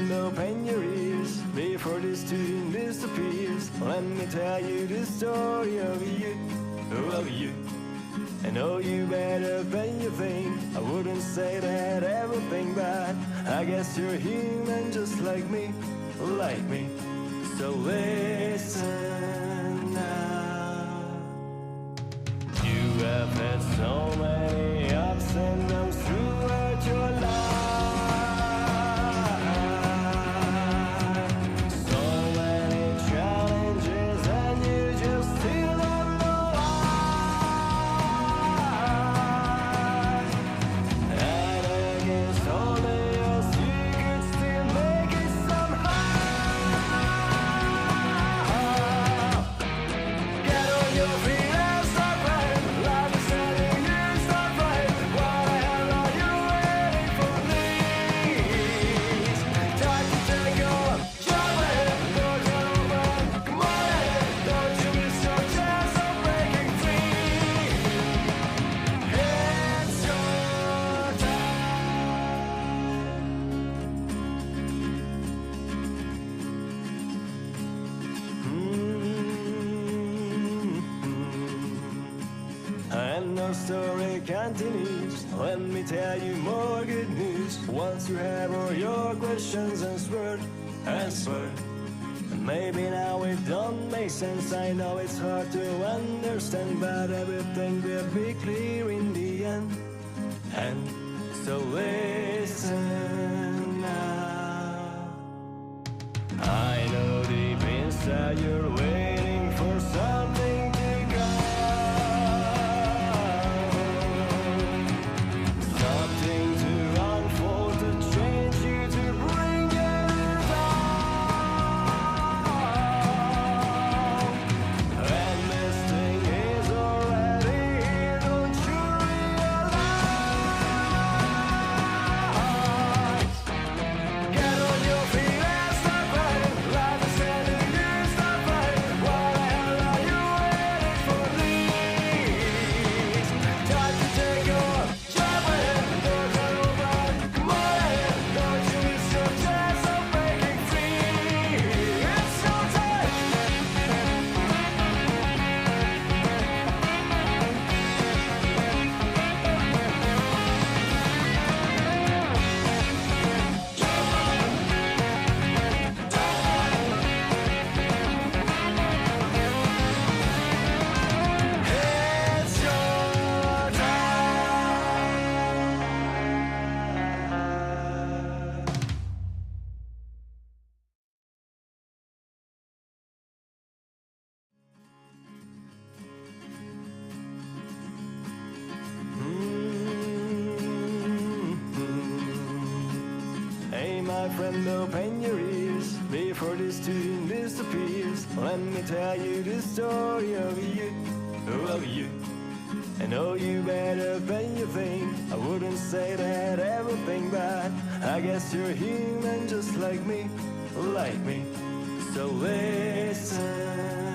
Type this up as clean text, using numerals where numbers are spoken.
friend, open your ears before this tune disappears. Let me tell you the story of you. I know you better than you think. I wouldn't say that everything bad. I guess you're human just like me. So listen now. You have had so many ups and downs throughout your life. So many challenges and you just still don't know why. And against all the odds you could still make it somehow. Get on your feet and start right. Life is telling you start right. What the hell are you waiting for, please? Time to take your jump ahead. Doors are open, come on ahead. Don't you miss your chance of breaking free. It's your And our story continues. Let me tell you more good news. Once you have all your questions answered, and maybe now it don't make sense. I know it's hard to understand, but everything will be clear in the end. And so listen now. I know deep inside you're waiting for something to go. Something to unfold, to change you, to bring you down. And this thing is already here, don't you realize? Get on your feet and start right. Life is telling you start right. What the hell are you waiting for, please? Time to take your jump ahead. Doors are open, come on ahead. Don't you miss your chance of breaking free. It's your time. It's your time. Hey, my friend, open your ears before this tune disappears. Let me tell you the story of you. I know you better than you think. I wouldn't say that everything bad. I guess you're human just like me. So listen